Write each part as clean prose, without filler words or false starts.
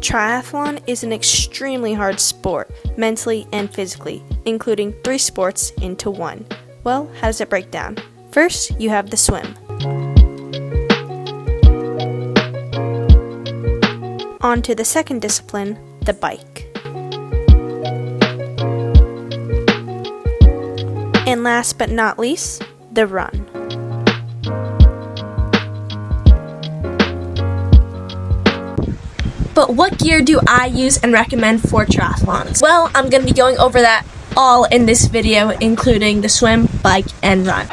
Triathlon is an extremely hard sport, mentally and physically, including 3 sports into one. Well, how does it break down? First, you have the swim. On to the second discipline, the bike. And last but not least, the run. But what gear do I use and recommend for triathlons? Well, I'm going to be going over that all in this video, including the swim, bike, and run.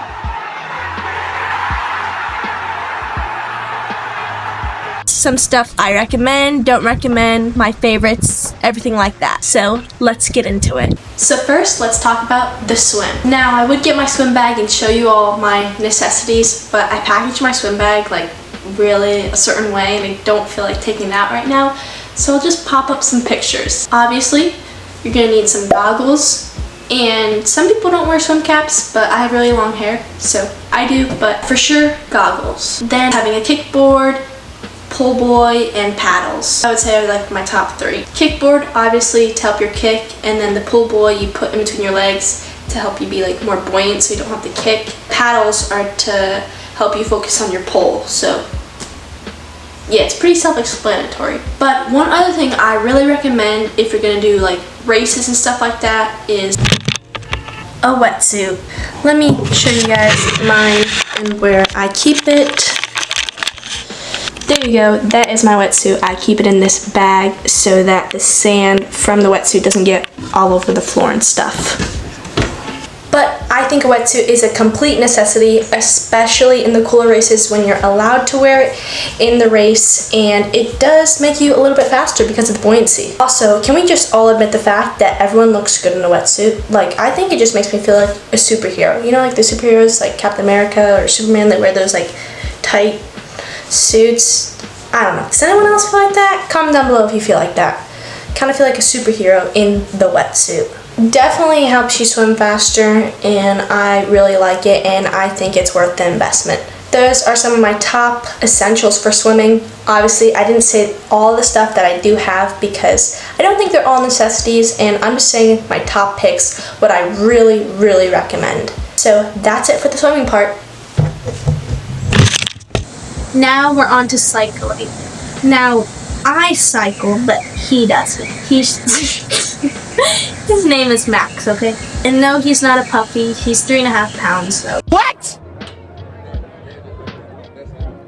Some stuff I recommend, don't recommend, my favorites, everything like that. So let's get into it. So first, let's talk about the swim. Now, I would get my swim bag and show you all my necessities, but I package my swim bag like really a certain way and I don't feel like taking it out right now. So I'll just pop up some pictures. Obviously, you're gonna need some goggles, and some people don't wear swim caps, but I have really long hair, so I do, but for sure, goggles. Then having a kickboard, pull buoy, and paddles. I would say are like my top 3. Kickboard, obviously, to help your kick, and then the pull buoy you put in between your legs to help you be like more buoyant so you don't have to kick. Paddles are to help you focus on your pole, so yeah, it's pretty self-explanatory. But one other thing I really recommend if you're gonna do like races and stuff like that is a wetsuit. Let me show you guys mine and where I keep it. There you go, that is my wetsuit. I keep it in this bag so that the sand from the wetsuit doesn't get all over the floor and stuff. But I think a wetsuit is a complete necessity, especially in the cooler races when you're allowed to wear it in the race, and it does make you a little bit faster because of the buoyancy. Also, can we just all admit the fact that everyone looks good in a wetsuit? Like, I think it just makes me feel like a superhero. You know, like the superheroes like Captain America or Superman that wear those like tight suits. I don't know. Does anyone else feel like that? Comment down below if you feel like that. Kind of feel like a superhero in the wetsuit. Definitely helps you swim faster, and I really like it, and I think it's worth the investment. Those are some of my top essentials for swimming. Obviously, I didn't say all the stuff that I do have because I don't think they're all necessities, and I'm just saying my top picks, what I really, really recommend. So that's it for the swimming part. Now we're on to cycling. Now, I cycle, but he doesn't. His name is Max, okay? And no, he's not a puppy. He's 3.5 pounds, though. What?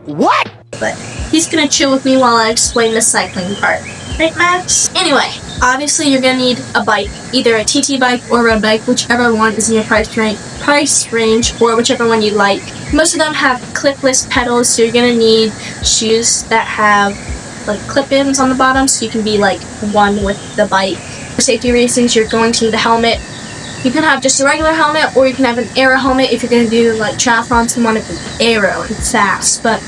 What? But he's gonna chill with me while I explain the cycling part. Right, Max? Anyway, obviously you're gonna need a bike. Either a TT bike or a road bike, whichever one is in your price range, or whichever one you like. Most of them have clipless pedals, so you're gonna need shoes that have like clip-ins on the bottom, so you can be like one with the bike. For safety reasons, you're going to need a helmet. You can have just a regular helmet, or you can have an aero helmet if you're going to do like triathlons and want to be aero and fast, but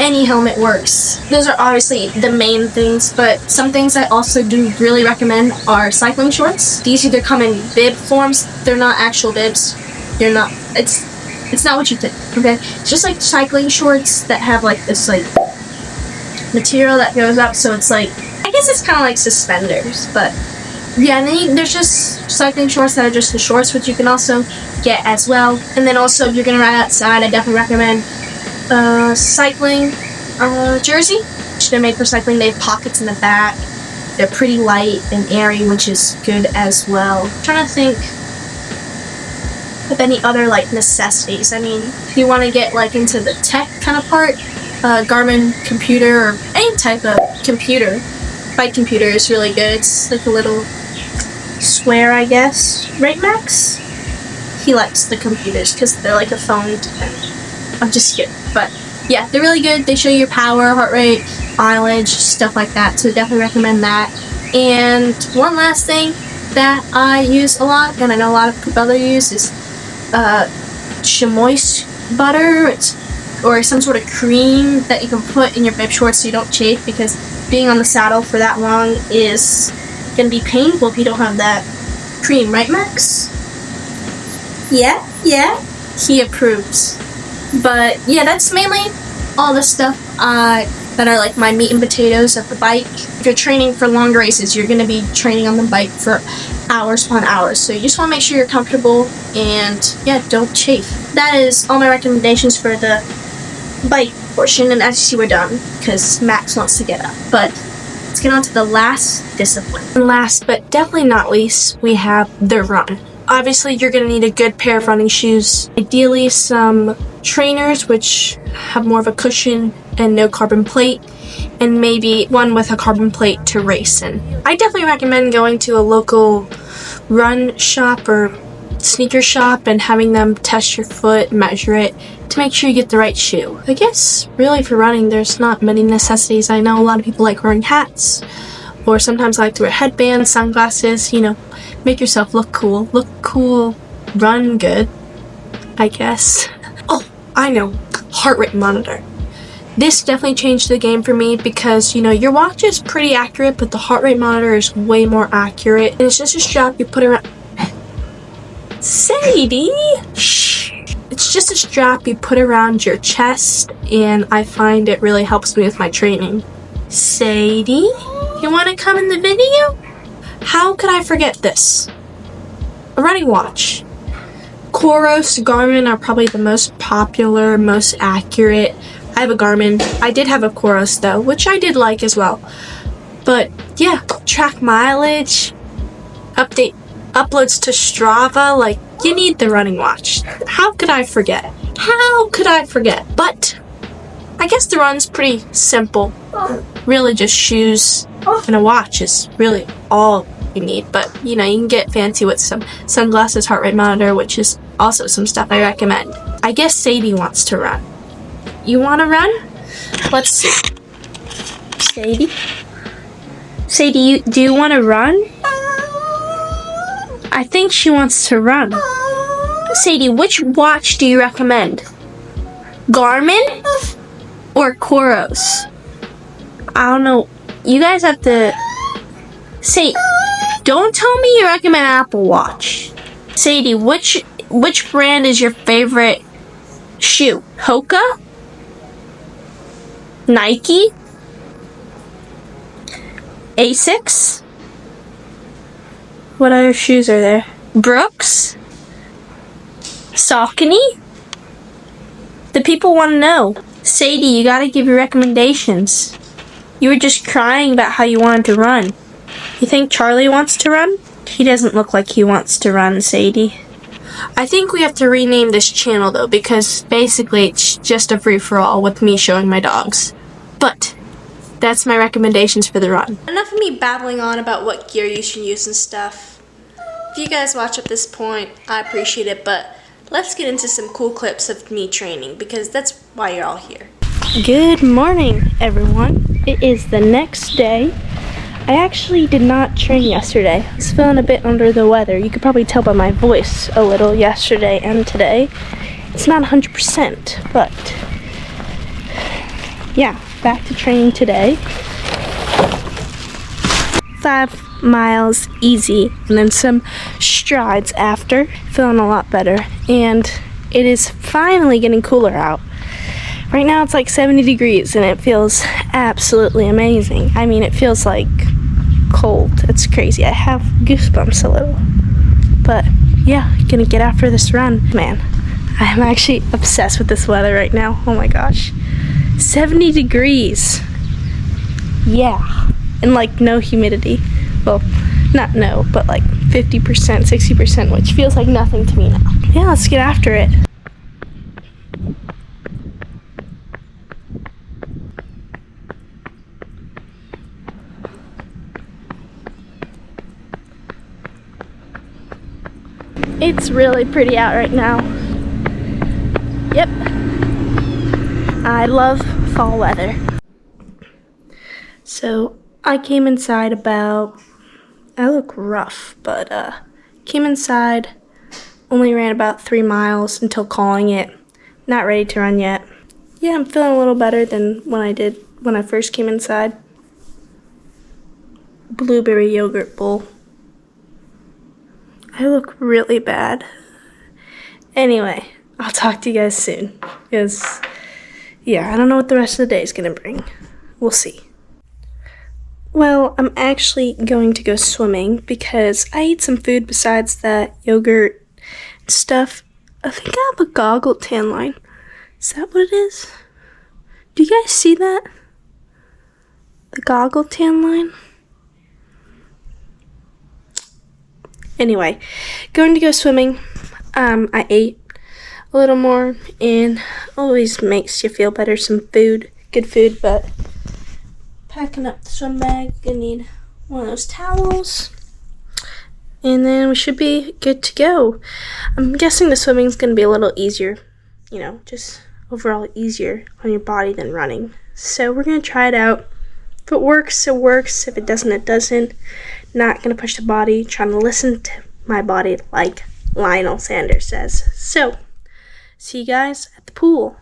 any helmet works. Those are obviously the main things, but some things I also do really recommend are cycling shorts. These either come in bib forms. They're not actual bibs. It's not what you think, okay? It's just like cycling shorts that have like this like material that goes up, so it's like, I guess it's kind of like suspenders, but yeah. And then there's just cycling shorts that are just the shorts, which you can also get as well. And then also, if you're gonna ride outside, I definitely recommend cycling jersey. They're made for cycling. They have pockets in the back. They're pretty light and airy, which is good as well. I'm trying to think of any other like necessities. I mean, if you want to get like into the tech kind of part, Garmin computer or any type of computer, bike computer is really good. It's like a little square, I guess. Right, Max? He likes the computers because they're like a phone to him. I'm just kidding. But yeah, they're really good. They show you your power, heart rate, mileage, stuff like that. So definitely recommend that. And one last thing that I use a lot, and I know a lot of people use, is chamois butter. Or some sort of cream that you can put in your bib shorts so you don't chafe, because being on the saddle for that long is going to be painful if you don't have that cream, right, Max? Yeah, he approves. But yeah, that's mainly all the stuff I that are like my meat and potatoes of the bike. If you're training for long races, you're going to be training on the bike for hours upon hours. So you just want to make sure you're comfortable and yeah, don't chafe. That is all my recommendations for the bike portion, and as you see, we're done because Max wants to get up. But let's get on to the last discipline. And last but definitely not least, we have the run. Obviously, you're going to need a good pair of running shoes. Ideally, some trainers, which have more of a cushion and no carbon plate, and maybe one with a carbon plate to race in. I definitely recommend going to a local run shop or sneaker shop and having them test your foot, measure it, to make sure you get the right shoe. I guess, really, for running, there's not many necessities. I know a lot of people like wearing hats, or sometimes I like to wear headbands, sunglasses, make yourself look cool, run good, I guess. Oh, I know, heart rate monitor. This definitely changed the game for me because, your watch is pretty accurate, but the heart rate monitor is way more accurate. And it's just a strap you put around... Sadie! Shh! It's just a strap you put around your chest, and I find it really helps me with my training. Sadie? You want to come in the video? How could I forget this? A running watch. Coros, Garmin are probably the most popular, most accurate. I have a Garmin. I did have a Coros though, which I did like as well. But yeah, track mileage, uploads to Strava, you need the running watch. How could I forget? But I guess the run's pretty simple. Really just shoes and a watch is really all you need. But you can get fancy with some sunglasses, heart rate monitor, which is also some stuff I recommend. I guess Sadie wants to run. You want to run? Let's see. Sadie, do you want to run? I think she wants to run. Sadie, which watch do you recommend? Garmin or Coros? I don't know. You guys have to say. Don't tell me you recommend Apple Watch. Sadie, which brand is your favorite shoe? Hoka? Nike? Asics? What other shoes are there? Brooks? Saucony? The people want to know. Sadie, you gotta give your recommendations. You were just crying about how you wanted to run. You think Charlie wants to run? He doesn't look like he wants to run, Sadie. I think we have to rename this channel though, because basically it's just a free-for-all with me showing my dogs. But that's my recommendations for the run. Enough of me babbling on about what gear you should use and stuff. If you guys watch up this point, I appreciate it, but let's get into some cool clips of me training, because that's why you're all here. Good morning, everyone. It is the next day. I actually did not train yesterday. I was feeling a bit under the weather. You could probably tell by my voice a little yesterday and today. It's not 100%, but yeah, back to training today. 5 miles easy, and then some strides after. Feeling a lot better, and it is finally getting cooler out. Right now it's like 70 degrees, and it feels absolutely amazing. I mean, it feels like cold. It's crazy. I have goosebumps a little. But yeah, gonna get after this run. Man, I'm actually obsessed with this weather right now. Oh my gosh. 70 degrees. Yeah. And no humidity. Well, not no, but 50%, 60%, which feels like nothing to me now. Yeah, let's get after it. It's really pretty out right now. Yep. I love fall weather. So I came inside I look rough, but came inside, only ran about 3 miles until calling it. Not ready to run yet. Yeah, I'm feeling a little better than when I did when I first came inside. Blueberry yogurt bowl. I look really bad. Anyway, I'll talk to you guys soon. Because, yeah, I don't know what the rest of the day is going to bring. we'll see. Well, I'm actually going to go swimming because I ate some food besides that yogurt and stuff. I think I have a goggle tan line. Is that what it is? Do you guys see that? The goggle tan line? Anyway, going to go swimming. I ate a little more and always makes you feel better. Some food, good food, but packing up the swim bag, gonna need one of those towels, and then we should be good to go. I'm guessing the swimming's gonna be a little easier, you know, just overall easier on your body than running. So we're gonna try it out. If it works, it works. If it doesn't, it doesn't. Not gonna push the body, trying to listen to my body like Lionel Sanders says. So, see you guys at the pool.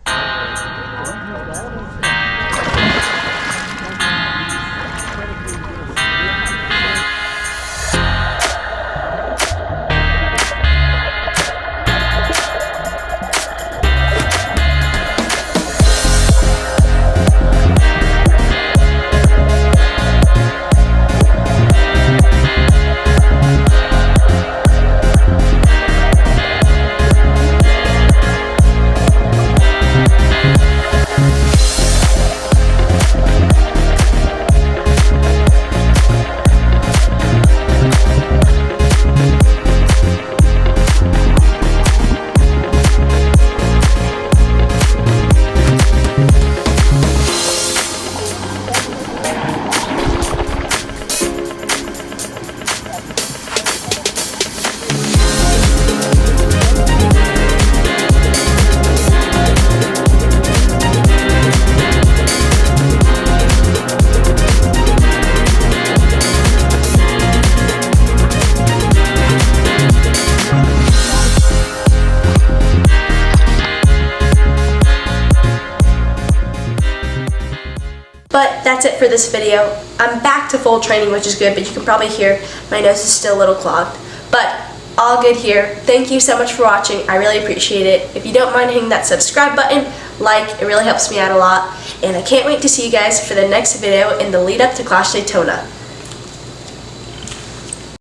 But that's it for this video. I'm back to full training, which is good, but you can probably hear my nose is still a little clogged. But all good here. Thank you so much for watching. I really appreciate it. If you don't mind hitting that subscribe button, it really helps me out a lot. And I can't wait to see you guys for the next video in the lead up to Clash Daytona.